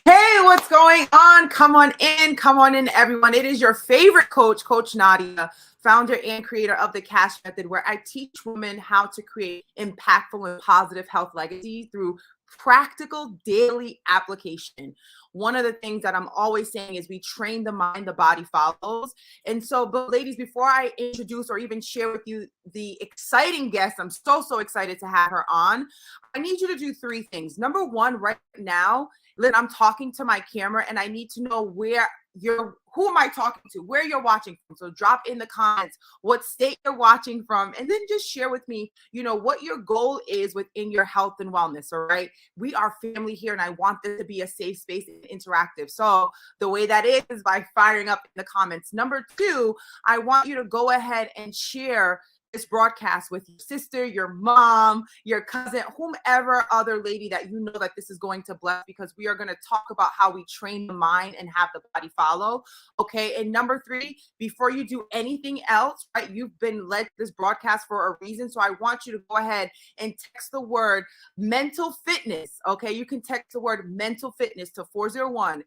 Hey, what's going on? Come on in, everyone. It is your favorite coach, Coach Nadia, founder and creator of the Cash Method, where I teach women how to create impactful and positive health legacy through practical daily application. One of the things that I'm always saying is we train the mind, the body follows. And so, but ladies, before I introduce or even share with you the exciting guest, I'm so excited to have her on. I need you to do three things. Number one, right now, Lynn, I'm talking to my camera and I need to know who am I talking to, where you're watching from. So drop in the comments what state you're watching from, and then just share with me, what your goal is within your health and wellness. All right. We are family here and I want this to be a safe space and interactive. So the way that is by firing up in the comments. Number two, I want you to go ahead and share this broadcast with your sister, your mom, your cousin, whomever other lady that you know that this is going to bless, because we are going to talk about how we train the mind and have the body follow. Okay. And number three, before you do anything else, right, you've been led this broadcast for a reason. So I want you to go ahead and text the word mental fitness. Okay. You can text the word mental fitness to 401-341-1402,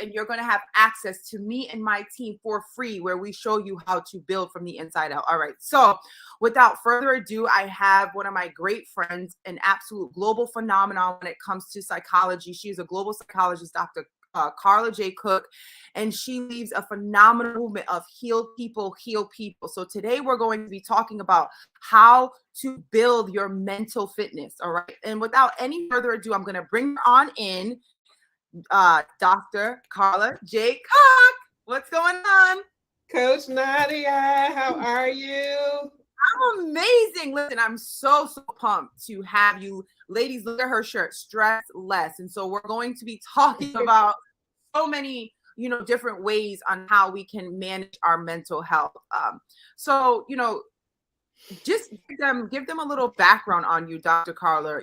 and you're going to have access to me and my team for free, where we show you how to build from the inside out. All right. So without further ado, I have one of my great friends, an absolute global phenomenon when it comes to psychology. She's a global psychologist, Dr. Carla Cooke, and she leads a phenomenal movement of heal people. So today we're going to be talking about how to build your mental fitness. All right. And without any further ado, I'm going to bring her on in, Dr. Carla Cooke. What's going on? Coach Nadia, how are you? I'm amazing. Listen, I'm so pumped to have you. Ladies, look at her shirt, stress less. And so we're going to be talking about so many, different ways on how we can manage our mental health. So, just give them a little background on you, Dr. Carla.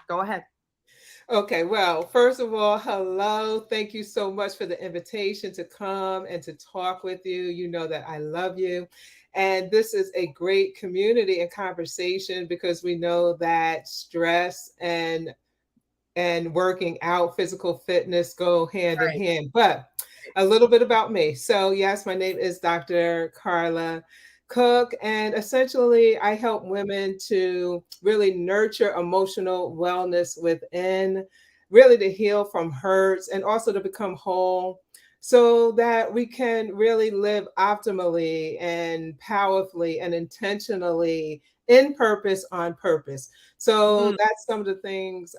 Go ahead. Okay, well, first of all, hello. Thank you so much for the invitation to come and to talk with you. You know that I love you. And this is a great community and conversation because we know that stress and working out, physical fitness go hand in Right. hand. But a little bit about me. So, yes, my name is Dr. Carla Cooke, and essentially, I help women to really nurture emotional wellness within, really to heal from hurts and also to become whole so that we can really live optimally and powerfully and intentionally in purpose on purpose. So Mhm. that's some of the things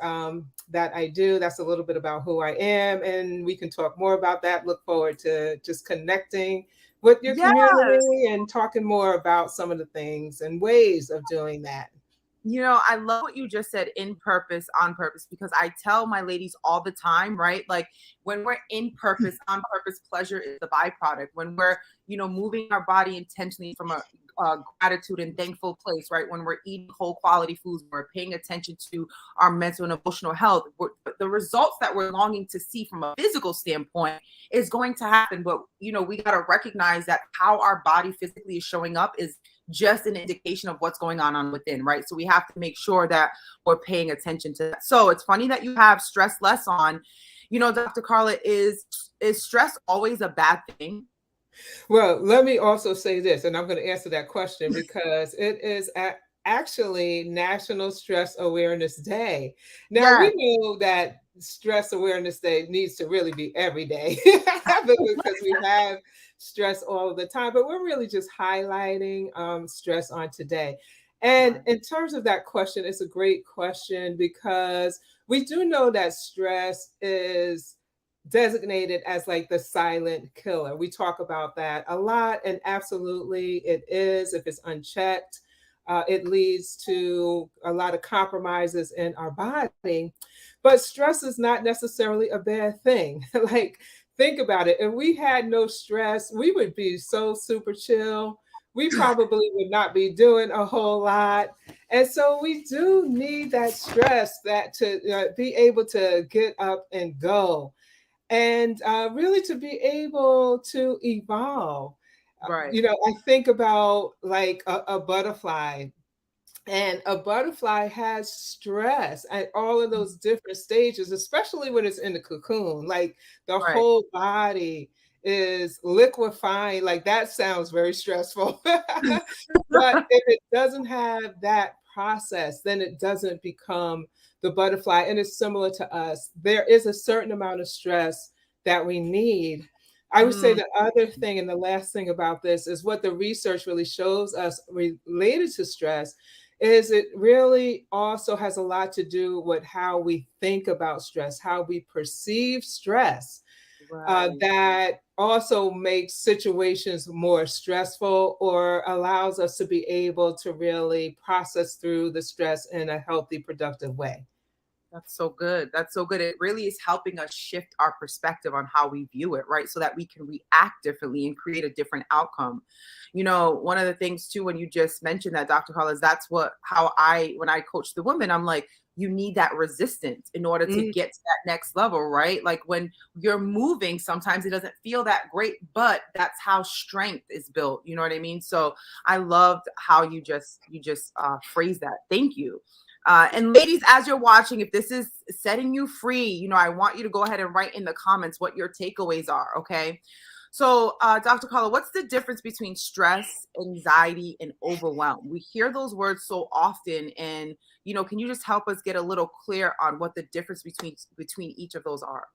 that I do. That's a little bit about who I am, and we can talk more about that. Look forward to just connecting with your Yes. community and talking more about some of the things and ways of doing that. I love what you just said, in purpose, on purpose, because I tell my ladies all the time, right? Like when we're in purpose, on purpose, pleasure is the byproduct. When we're, moving our body intentionally from a gratitude and thankful place, right? When we're eating whole quality foods, we're paying attention to our mental and emotional health. The results that we're longing to see from a physical standpoint is going to happen. But, we got to recognize that how our body physically is showing up is just an indication of what's going on within, right? So we have to make sure that we're paying attention to that. So it's funny that you have stress less on. Dr. Carla, is stress always a bad thing? Well, let me also say this, and I'm going to answer that question because it is actually National Stress Awareness Day. Now, Yes. we know that Stress Awareness Day needs to really be every day because we have stress all of the time, but we're really just highlighting stress on today. And in terms of that question, it's a great question because we do know that stress is designated as like the silent killer. We talk about that a lot, and absolutely it is. If it's unchecked, it leads to a lot of compromises in our body. But stress is not necessarily a bad thing. Like, think about it. If we had no stress, we would be so super chill. We probably would not be doing a whole lot. And so we do need that stress that to be able to get up and go and really to be able to evolve. Right. I think about like a butterfly. And a butterfly has stress at all of those different stages, especially when it's in the cocoon. Like the Right. whole body is liquefying. Like that sounds very stressful. But if it doesn't have that process, then it doesn't become the butterfly. And it's similar to us. There is a certain amount of stress that we need. I would say Mm, the other thing and the last thing about this is what the research really shows us related to stress is it really also has a lot to do with how we think about stress, how we perceive stress. right. That also makes situations more stressful or allows us to be able to really process through the stress in a healthy, productive way. That's so good. That's so good. It really is helping us shift our perspective on how we view it, right? So that we can react differently and create a different outcome. One of the things too, when you just mentioned that, Dr. Carla, is that's when I coach the women, I'm like, you need that resistance in order to Mm, get to that next level, right? Like when you're moving, sometimes it doesn't feel that great, but that's how strength is built. You know what I mean? So I loved how you just phrased that. Thank you. And ladies, as you're watching, if this is setting you free, I want you to go ahead and write in the comments what your takeaways are. Okay. So, Dr. Carla, what's the difference between stress, anxiety, and overwhelm? We hear those words so often, and can you just help us get a little clear on what the difference between each of those are?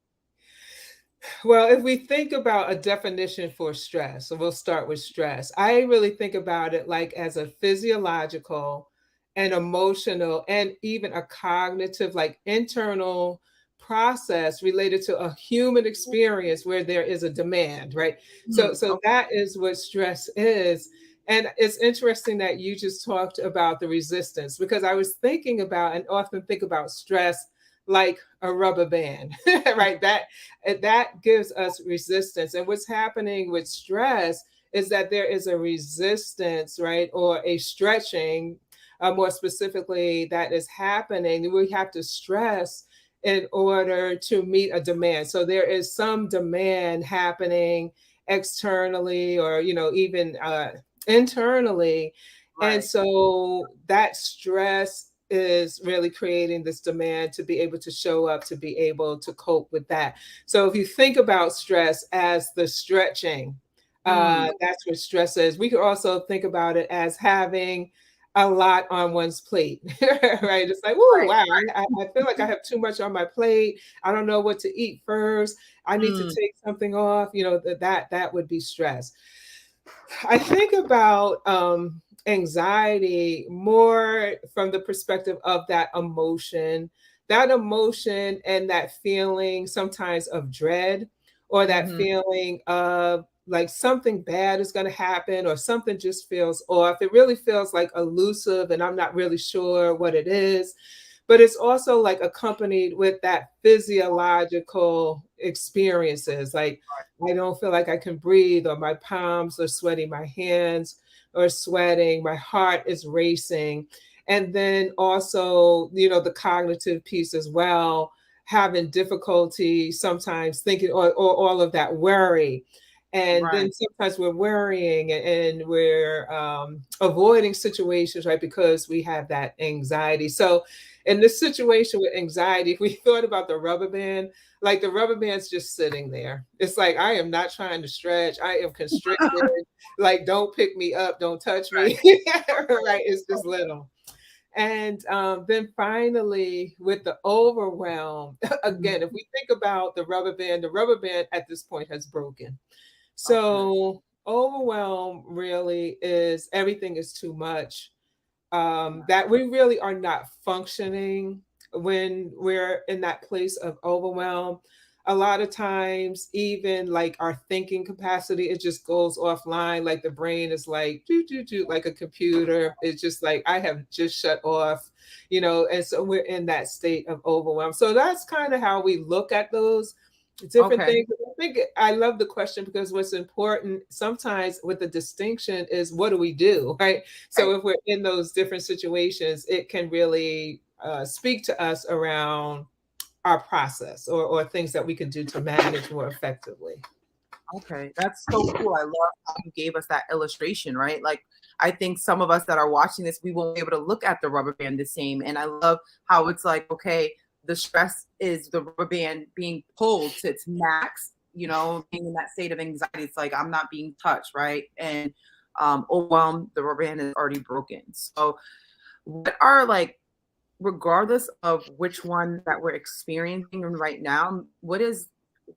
Well, if we think about a definition for stress, so we'll start with stress. I really think about it like as a physiological and emotional and even a cognitive, like internal process related to a human experience where there is a demand, right? So Okay. that is what stress is. And it's interesting that you just talked about the resistance because I was thinking about and often think about stress like a rubber band, right? That gives us resistance. And what's happening with stress is that there is a resistance, right? Or a stretching, more specifically, that is happening. We have to stress in order to meet a demand. So there is some demand happening externally or, even internally. And Right. so that stress is really creating this demand to be able to show up, to be able to cope with that. So if you think about stress as the stretching, Mm, that's what stress is. We could also think about it as having a lot on one's plate, right? It's like, oh, right. wow, I feel like I have too much on my plate. I don't know what to eat first. I need to Mm, take something off. That would be stress. I think about anxiety more from the perspective of that emotion and that feeling sometimes of dread or that mhm. feeling of like something bad is going to happen or something just feels off. It really feels like elusive and I'm not really sure what it is. But it's also like accompanied with that physiological experiences. Like I don't feel like I can breathe, or my palms are sweating, my hands are sweating, my heart is racing. And then also, the cognitive piece as well, having difficulty sometimes thinking or all of that worry. And then Right. sometimes we're worrying and we're avoiding situations, right? Because we have that anxiety. So, in this situation with anxiety, if we thought about the rubber band, like the rubber band's just sitting there. It's like I am not trying to stretch. I am constricted. Like don't pick me up, don't touch me. Right? It's just little. And then finally, with the overwhelm, Mhm. again, if we think about the rubber band at this point has broken. Okay. So overwhelm really is everything is too much, that we really are not functioning when we're in that place of overwhelm. A lot of times, even like our thinking capacity, it just goes offline. Like the brain is like, doo, doo, doo, like a computer. It's just like, I have just shut off, and so we're in that state of overwhelm. So that's kind of how we look at those different Okay. things. I think I love the question because what's important sometimes with the distinction is what do we do, right? Right. So if we're in those different situations, it can really speak to us around our process or things that we can do to manage more effectively. Okay, that's so cool. I love how you gave us that illustration, right? Like, I think some of us that are watching this, we won't be able to look at the rubber band the same. And I love how it's like, okay, the stress is the rubber band being pulled to its max, being in that state of anxiety. It's like, I'm not being touched, right? And overwhelmed, the rubber band is already broken. So, what are like, regardless of which one that we're experiencing right now, what is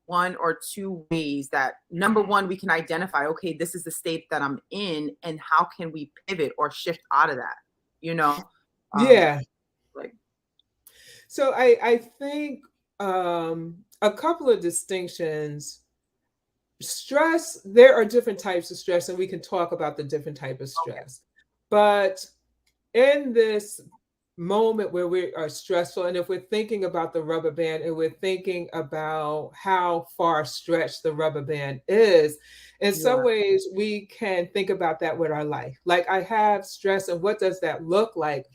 one or two ways that, number one, we can identify, okay, this is the state that I'm in, and how can we pivot or shift out of that? You know, um, Yeah. like, So I think a couple of distinctions. Stress, there are different types of stress, and we can talk about the different type of okay, stress. But in this moment where we are stressful, and if we're thinking about the rubber band and we're thinking about how far stretched the rubber band is, in some yeah, ways we can think about that with our life. Like, I have stress, and what does that look like?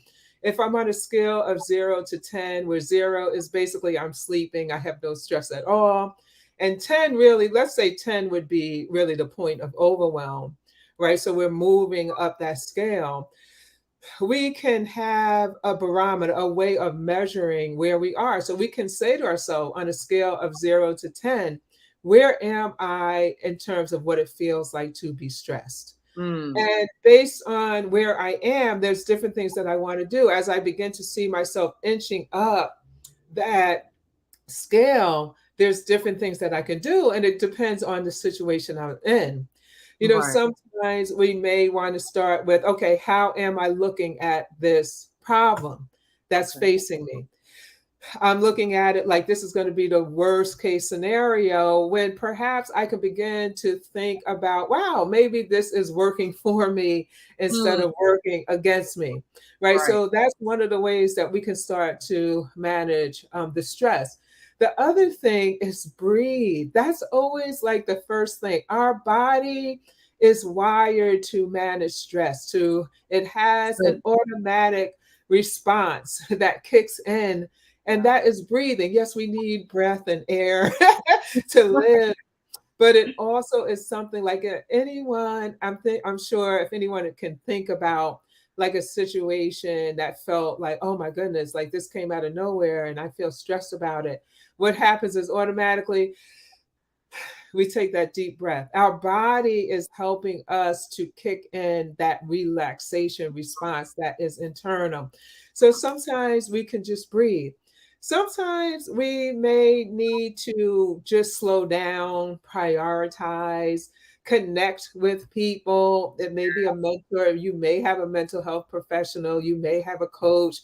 If I'm on a scale of 0 to 10, where 0 is basically I'm sleeping, I have no stress at all. And 10, really, let's say 10 would be really the point of overwhelm, right? So we're moving up that scale. We can have a barometer, a way of measuring where we are. So we can say to ourselves, on a scale of 0 to 10, where am I in terms of what it feels like to be stressed? mm, And based on where I am, there's different things that I want to do. As I begin to see myself inching up that scale, there's different things that I can do. And it depends on the situation I'm in. right, Sometimes we may want to start with, okay, how am I looking at this problem that's okay, facing me? I'm looking at it like this is going to be the worst case scenario, when perhaps I can begin to think about, wow, maybe this is working for me instead mm, of working against me, right? right, So that's one of the ways that we can start to manage the stress. The other thing is breathe. That's always like the first thing. Our body is wired to manage stress. It has an good, automatic response that kicks in, and yeah, that is breathing. Yes, we need breath and air to live, but it also is something like anyone. I'm sure if anyone can think about like a situation that felt like, oh my goodness, like this came out of nowhere and I feel stressed about it. What happens is automatically we take that deep breath. Our body is helping us to kick in that relaxation response that is internal. So sometimes we can just breathe. Sometimes we may need to just slow down, prioritize, connect with people. It may be a mentor. You may have a mental health professional. You may have a coach.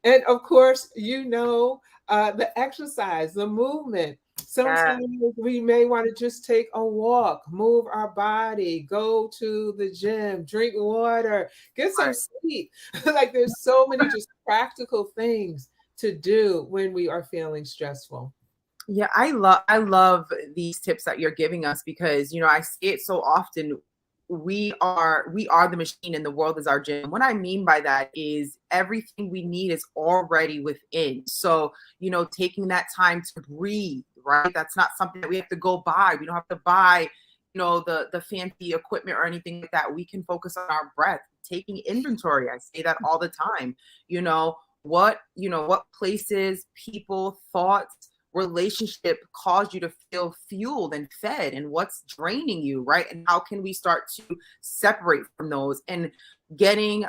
And of course, the exercise, the movement. yeah, Sometimes we may want to just take a walk, move our body, go to the gym, drink water, get some right. sleep. Like, there's so many just practical things to do when we are feeling stressful. Yeah, I love these tips that you're giving us, because I see it so often. We are the machine, and the world is our gym. What I mean by that is everything we need is already within. So, taking that time to breathe, right? That's not something that we have to go buy. We don't have to buy, the fancy equipment or anything like that. We can focus on our breath, taking inventory. I say that all the time. What places, people, thoughts, relationship cause you to feel fueled and fed, and what's draining you, right? And how can we start to separate from those, and getting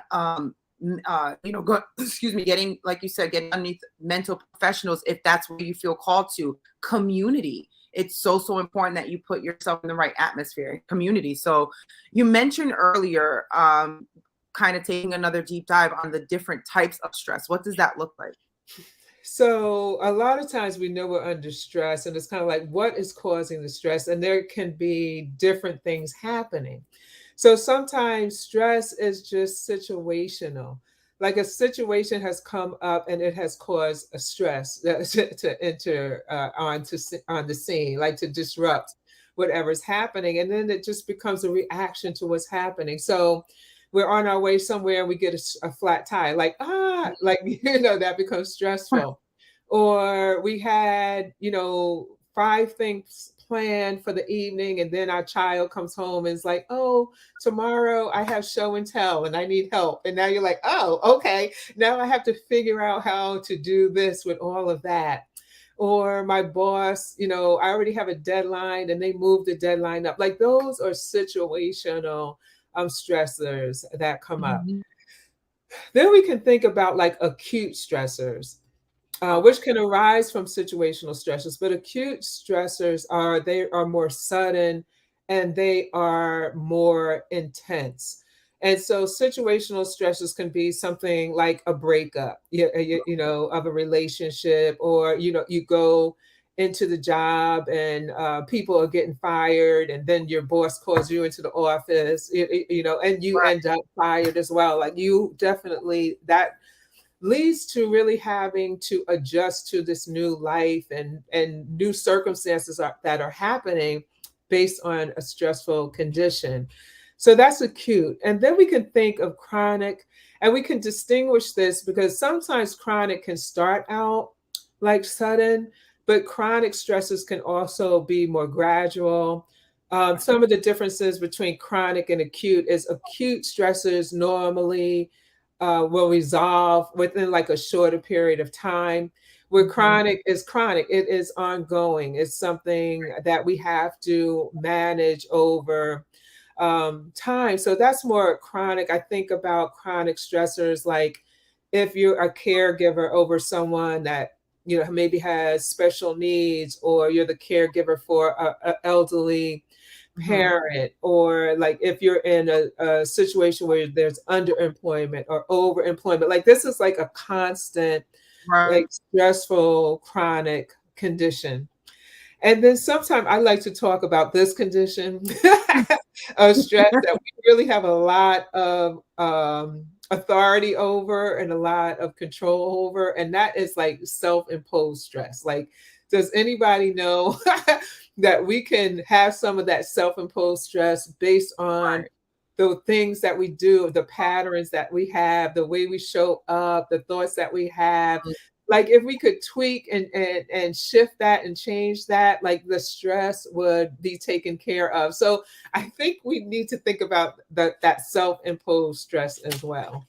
excuse me, getting, like you said, getting underneath mental professionals if that's where you feel called to. Community, it's so important that you put yourself in the right atmosphere, community. So you mentioned earlier, kind of taking another deep dive on the different types of stress. What does that look like? So a lot of times we know we're under stress, and it's kind of like, what is causing the stress? And there can be different things happening. So sometimes stress is just situational. Like, a situation has come up and it has caused a stress to enter on the scene, like to disrupt whatever's happening. And then it just becomes a reaction to what's happening. So we're on our way somewhere and we get a flat tire, like, that becomes stressful. Or we had, 5 things planned for the evening, and then our child comes home and is like, oh, tomorrow I have show and tell and I need help. And now you're like, oh, okay, now I have to figure out how to do this with all of that. Or my boss, I already have a deadline and they move the deadline up. Like those are situational stressors that come up. Mhm. Then we can think about like acute stressors, which can arise from situational stressors. But acute stressors they are more sudden and they are more intense. And so situational stressors can be something like a breakup, of a relationship, or you go into the job and people are getting fired, and then your boss calls you into the office, and you Right. end up fired as well. Like you definitely that leads to really having to adjust to this new life and new circumstances that are happening based on a stressful condition. So that's acute. And then we can think of chronic, and we can distinguish this because sometimes chronic can start out like sudden, but chronic stresses can also be more gradual. Some of the differences between chronic and acute is acute stresses normally will resolve within like a shorter period of time. Where Mhm. chronic is chronic, it is ongoing. It's something that we have to manage over time. So that's more chronic. I think about chronic stressors like if you're a caregiver over someone that maybe has special needs, or you're the caregiver for a elderly Mhm. parent, or like if you're in a situation where there's underemployment or overemployment. Like this is like a constant, like Right. stressful chronic condition. And then sometimes I like to talk about this condition of stress that we really have a lot of authority over and a lot of control over. And that is like self-imposed stress. Like, does anybody know that we can have some of that self-imposed stress based on Right. the things that we do, the patterns that we have, the way we show up, the thoughts that we have? Like if we could tweak and shift that and change that, like the stress would be taken care of. So I think we need to think about that self-imposed stress as well.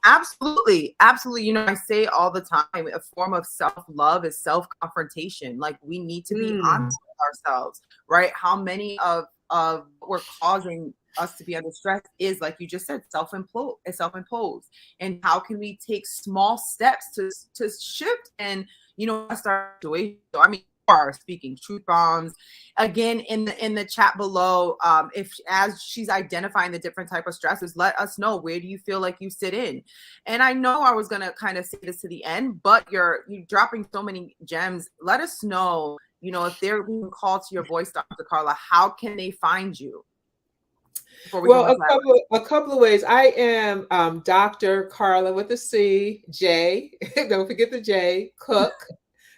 Absolutely. Absolutely. I say all the time, a form of self-love is self-confrontation. Like we need to be honest Mm, with ourselves, right? How many of what we're causing us to be under stress is, like you just said, self-imposed. And how can we take small steps to shift and start situation? So, I mean, are speaking truth bombs again in the chat below. If as she's identifying the different type of stresses, let us know, where do you feel like you sit in. And I know I was gonna kind of say this to the end, but you're dropping so many gems. Let us know, if they're being called to your voice, Dr. Carla, how can they find you before we Well, go into that? a couple of ways. I am Dr. Carla with a C, J. Don't forget the J, Cooke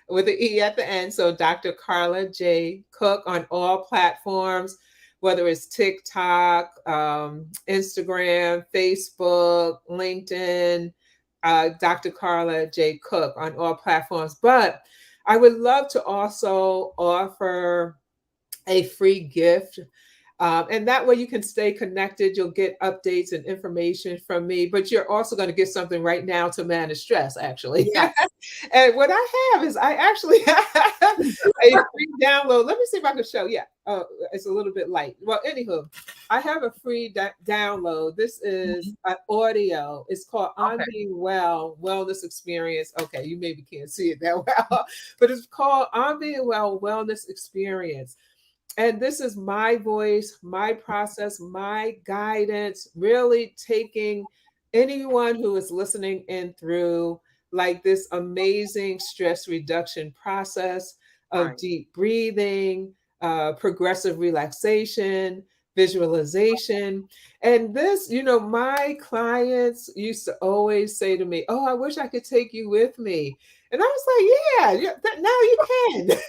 with an E at the end. So Dr. Carla J. Cooke on all platforms, whether it's TikTok, Instagram, Facebook, LinkedIn, Dr. Carla J. Cooke on all platforms. But I would love to also offer a free gift, and that way you can stay connected. You'll get updates and information from me, but you're also going to get something right now to manage stress, actually. Yes. And what I have is I actually have a free download. Let me see if I can show. Yeah, it's a little bit light. Well, anywho, I have a free download. This is Mhm. an audio. It's called On Okay. Being Well Wellness Experience. Okay, you maybe can't see it that well, but it's called On Being Well Wellness Experience. And this is my voice, my process, my guidance, really taking anyone who is listening in through like this amazing stress reduction process of Right. deep breathing, progressive relaxation, visualization. And this, my clients used to always say to me, oh, I wish I could take you with me. And I was like, yeah, now you can.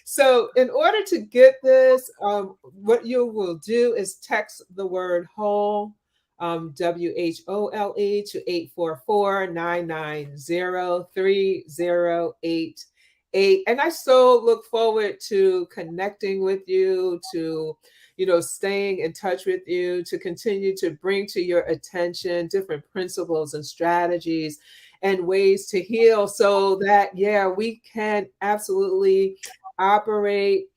So, in order to get this, what you will do is text the word whole, WHOLE, to 844-990-3088. 8. And I so look forward to connecting with you, to, staying in touch with you, to continue to bring to your attention different principles and strategies and ways to heal so that, yeah, we can absolutely operate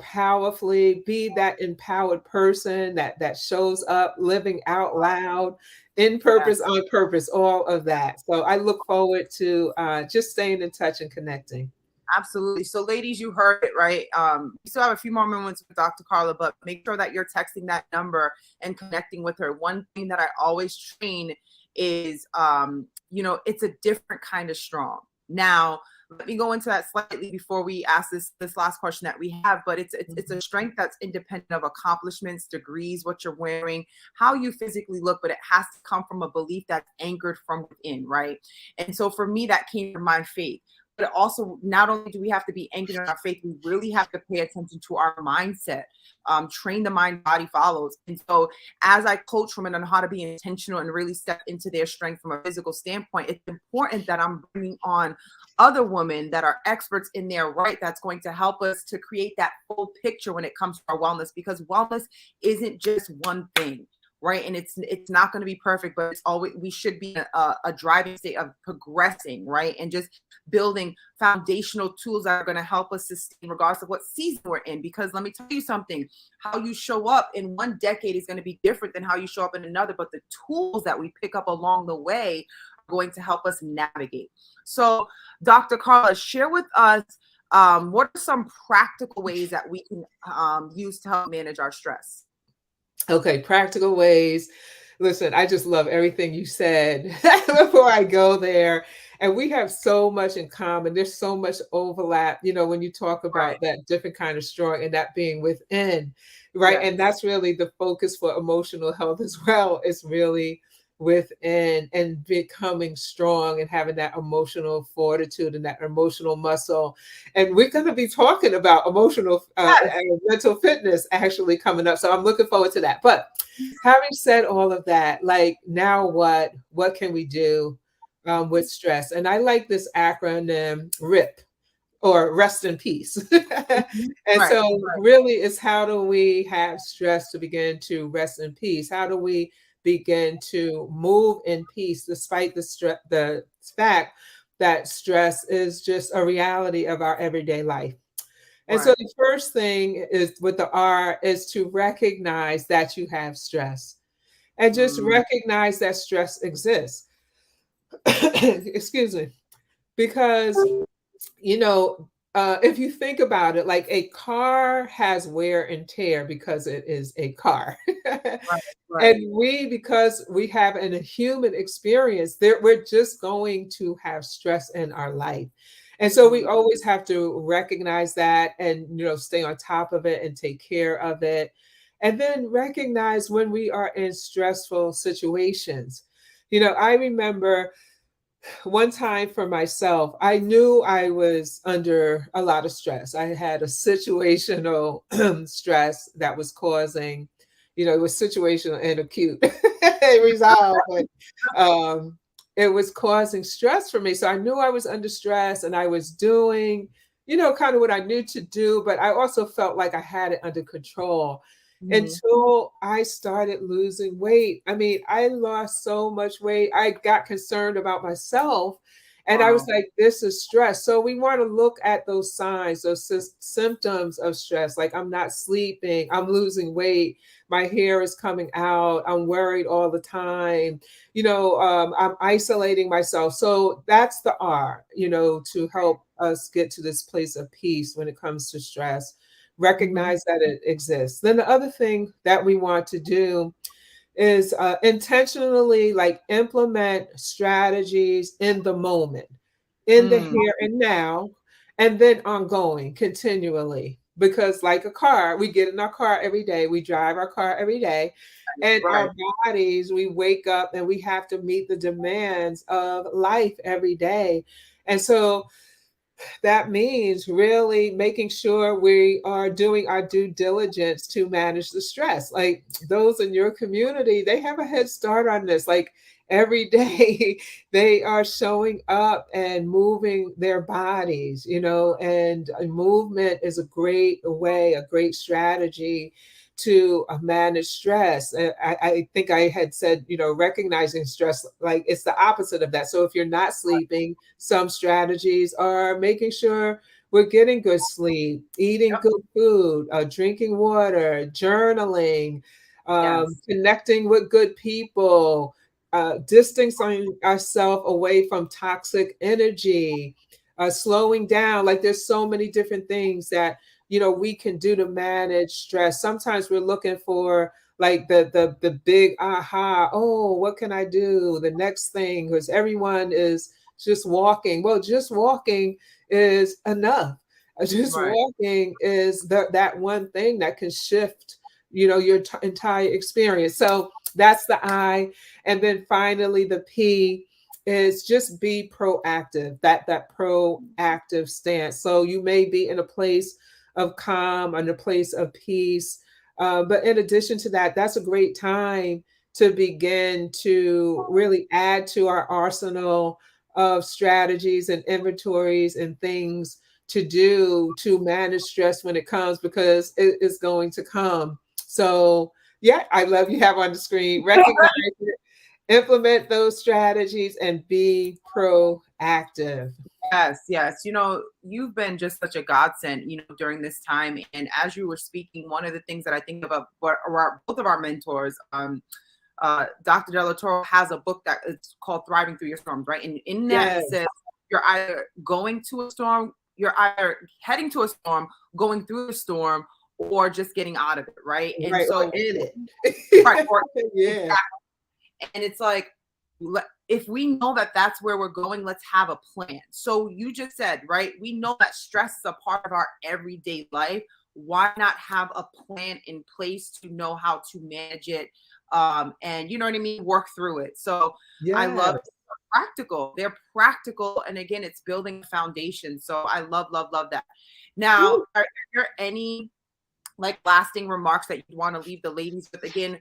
powerfully, be that empowered person that shows up, living out loud, in purpose, Yes. on purpose, all of that. So I look forward to just staying in touch and connecting. Absolutely. So, ladies, you heard it, right? We still have a few more moments with Dr. Carla, but make sure that you're texting that number and connecting with her. One thing that I always train is, it's a different kind of strong. Now, let me go into that slightly before we ask this last question that we have, but it's a strength that's independent of accomplishments, degrees, what you're wearing, how you physically look, but it has to come from a belief that's anchored from within, right? And so for me, that came from my faith. But also, not only do we have to be anchored in our faith, we really have to pay attention to our mindset. Train the mind, body follows. And so as I coach women on how to be intentional and really step into their strength from a physical standpoint, it's important that I'm bringing on other women that are experts in their right, that's going to help us to create that full picture when it comes to our wellness, because wellness isn't just one thing. Right. And it's not going to be perfect, but it's always, we should be a driving state of progressing, right? And just building foundational tools that are going to help us sustain regardless of what season we're in. Because let me tell you something, how you show up in one decade is going to be different than how you show up in another, but the tools that we pick up along the way are going to help us navigate. So Dr. Carla, share with us, what are some practical ways that we can use to help manage our stress? Okay, practical ways. Listen, I just love everything you said before I go there. And we have so much in common. There's so much overlap, when you talk about Right. that different kind of strong and that being within, right? Yes. And that's really the focus for emotional health as well, is really within and becoming strong and having that emotional fortitude and that emotional muscle. And we're going to be talking about emotional and mental fitness actually coming up. So I'm looking forward to that. But having said all of that, like, now what can we do with stress? And I like this acronym RIP, or rest in peace. And Right. so really it's, how do we have stress to begin to rest in peace? How do we begin to move in peace despite the fact that stress is just a reality of our everyday life? And so Right. the first thing is, with the R, is to recognize that you have stress, and just Mm, recognize that stress exists. Excuse me. Because, if you think about it, like, a car has wear and tear because it is a car. right. Right. And because we have a human experience, there, we're just going to have stress in our life. And so we Mm, always have to recognize that, and, stay on top of it and take care of it. And then recognize when we are in stressful situations. I remember one time for myself, I knew I was under a lot of stress. I had a situational stress that was causing, it was situational and acute. It resolved, but it was causing stress for me. So I knew I was under stress, and I was doing, kind of what I knew to do, but I also felt like I had it under control, mhm. until I started losing weight. I mean, I lost so much weight. I got concerned about myself, and I was Wow. like, this is stress. So we want to look at those signs, those symptoms of stress. Like, I'm not sleeping, I'm losing weight, my hair is coming out, I'm worried all the time, I'm isolating myself. So that's the R, to help us get to this place of peace when it comes to stress. Mhm. Recognize that it exists. Then the other thing that we want to do is intentionally, like, implement strategies in the moment, in the Mm, here and now, and then ongoing, continually. Because, like a car, we get in our car every day, we drive our car every day, and right. our bodies, we wake up and we have to meet the demands of life every day. And so That means really making sure we are doing our due diligence to manage the stress. Like those in your community, they have a head start on this. Like every day they are showing up and moving their bodies, and movement is a great way, a great strategy to manage stress. And I think I had said, recognizing stress, like it's the opposite of that. So if you're not sleeping, some strategies are making sure we're getting good sleep, eating Yep. good food, drinking water, journaling, Yes. connecting with good people, distancing ourselves away from toxic energy, slowing down. Like there's so many different things that we can do to manage stress. Sometimes we're looking for like the big aha. Oh, what can I do? The next thing, because everyone is just walking. Well, just walking is enough. Just Right. walking is that one thing that can shift, your entire experience. So that's the I, and then finally the P is just be proactive. That proactive stance. So you may be in a place of calm and a place of peace. But in addition to that, that's a great time to begin to really add to our arsenal of strategies and inventories and things to do to manage stress when it comes, because it is going to come. So, yeah, I love you have on the screen. Recognize it, implement those strategies, and be proactive. Yes, yes. You've been just such a godsend, during this time. And as you were speaking, one of the things that I think about both of our mentors, Dr. Della Toro has a book that it's called Thriving Through Your Storms, right? And in that Yes, it says you're either going to a storm, you're either heading to a storm, going through a storm, or just getting out of it, right? And right, or so, in right, it. or Yeah. exactly. And it's like, if we know that that's where we're going, let's have a plan. So you just said, right? We know that stress is a part of our everyday life. Why not have a plan in place to know how to manage it? And you know what I mean? Work through it. So I love Yes. practical. They're practical. And again, it's building a foundation. So I love, love, love that. Now, Woo. are there any like lasting remarks that you want to leave the ladies with? Again,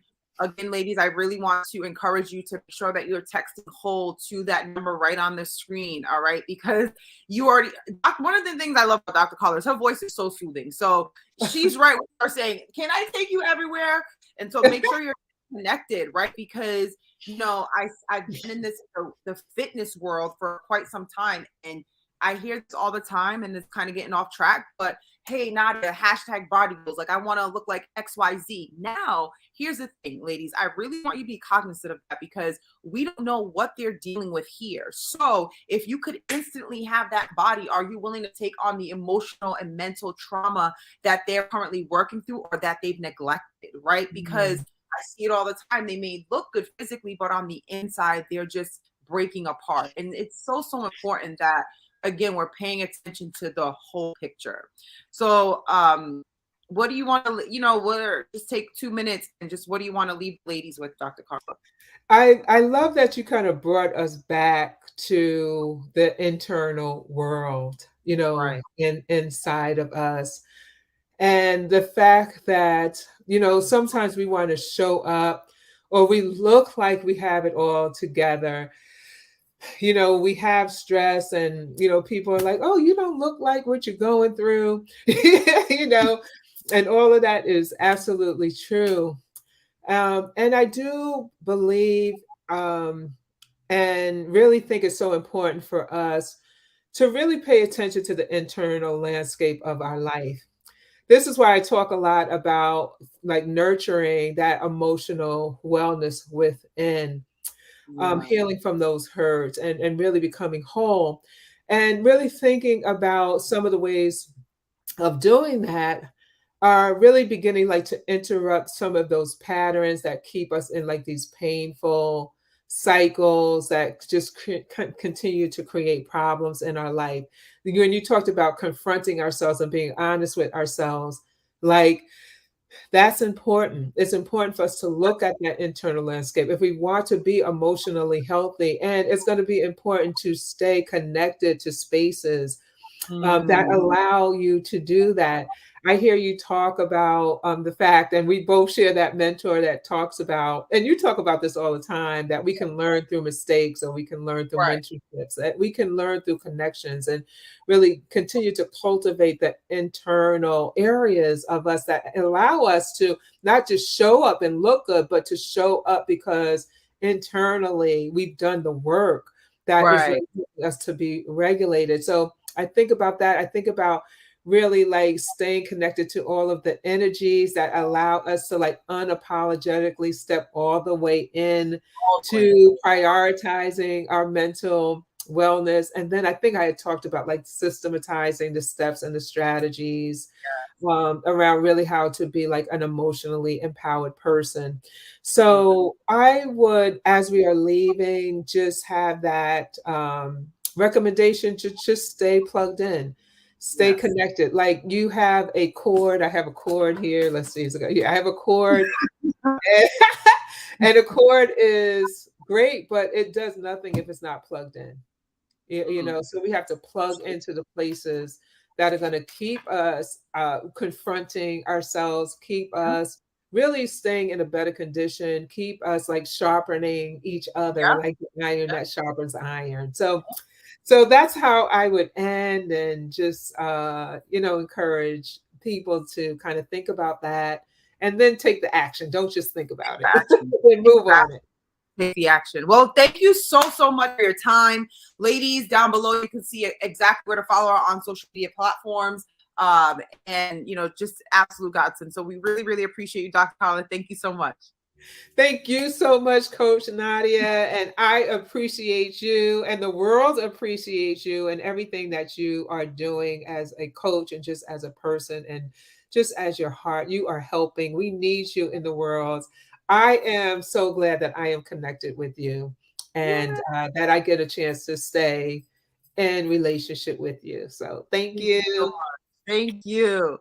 ladies, I really want to encourage you to make sure that you're texting hold to that number right on the screen. All right. Because one of the things I love about Dr. Carla is her voice is so soothing. So she's right with her saying, can I take you everywhere? And so make sure you're connected, right? Because, I've been in the fitness world for quite some time, and I hear this all the time, and it's kind of getting off track, but hey, Nadia, hashtag body goals. Like, I want to look like XYZ. Now, here's the thing, ladies. I really want you to be cognizant of that, because we don't know what they're dealing with here. So if you could instantly have that body, are you willing to take on the emotional and mental trauma that they're currently working through or that they've neglected, right? Because I see it all the time. They may look good physically, but on the inside, they're just breaking apart. And it's so, so important that, again, we're paying attention to the whole picture. So what do you want to, just take 2 minutes and just what do you want to leave ladies with, Dr. Carla? I love that you kind of brought us back to the internal world, Right. inside of us. And the fact that, sometimes we want to show up or we look like we have it all together. We have stress and, people are like, oh, you don't look like what you're going through, and all of that is absolutely true. And I do believe and really think it's so important for us to really pay attention to the internal landscape of our life. This is why I talk a lot about like nurturing that emotional wellness within, Yeah. healing from those hurts and really becoming whole, and really thinking about some of the ways of doing that are really beginning like to interrupt some of those patterns that keep us in like these painful cycles that just continue to create problems in our life. When you talked about confronting ourselves and being honest with ourselves, like that's important. It's important for us to look at that internal landscape if we want to be emotionally healthy. And it's going to be important to stay connected to spaces that allow you to do that. I hear you talk about the fact, and we both share that mentor that talks about, and you talk about this all the time, that we can learn through mistakes, or we can learn through Right. mentorships, that we can learn through connections, and really continue to cultivate the internal areas of us that allow us to not just show up and look good, but to show up because internally we've done the work that is Right. really helping us to be regulated. So I think about that. I think about really like staying connected to all of the energies that allow us to like unapologetically step all the way in Always. to prioritizing our mental wellness. And then I think I had talked about like systematizing the steps and the strategies around really how to be like an emotionally empowered person. So I would, as we are leaving, just have that recommendation to just stay plugged in, stay Yes. connected. Like you have a cord. I have a cord here. Let's see. Yeah, I have a cord. And a cord is great, but it does nothing if it's not plugged in. You know, so we have to plug into the places that are going to keep us confronting ourselves, keep us really staying in a better condition, keep us like sharpening each other, Yeah. like the iron that sharpens iron. So that's how I would end, and just encourage people to kind of think about that and then take the action. Don't just think about it. Action. Then move on it. Take the action. Well, thank you so much for your time. Ladies, down below, you can see exactly where to follow her on social media platforms. And just absolute godsend. So we really appreciate you, Dr. Carla. Thank you so much. Thank you so much, Coach Nadia. And I appreciate you, and the world appreciates you, and everything that you are doing as a coach and just as a person, and just as your heart. You are helping. We need you in the world. I am so glad that I am connected with you, and that I get a chance to stay in relationship with you. So thank Thank you so you. much. Thank you.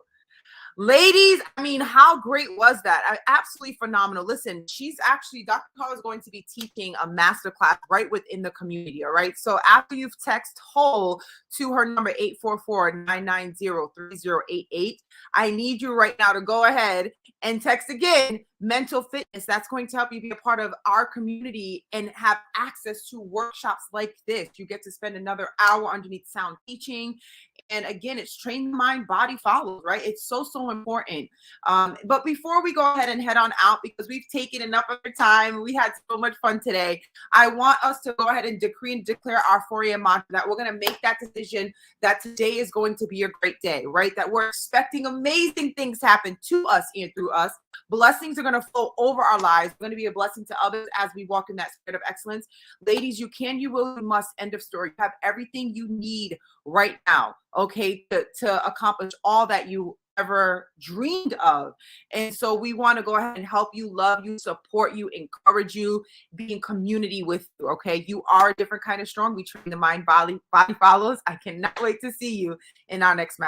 Ladies, I mean, how great was that? Absolutely phenomenal. Listen, Dr. Carla is going to be teaching a masterclass right within the community, all right? So after you've text whole to her number 844-990-3088, I need you right now to go ahead and text again, mental fitness. That's going to help you be a part of our community and have access to workshops like this. You get to spend another hour underneath sound teaching. And again, it's train the mind, body follows, right? It's so important. But before we go ahead and head on out, because we've taken enough of your time, we had so much fun today, I want us to go ahead and decree and declare our 4 a.m. mantra, that we're going to make that decision that today is going to be a great day, right? That we're expecting amazing things to happen to us and through us. Blessings are going to flow over our lives. We're going to be a blessing to others as we walk in that spirit of excellence. Ladies, you can, you will, you must. End of story. You have everything you need right now, okay, to accomplish all that you ever dreamed of. And so we want to go ahead and help you, love you, support you, encourage you, be in community with you, okay? You are a different kind of strong. We train the mind, body follows. I cannot wait to see you in our next master.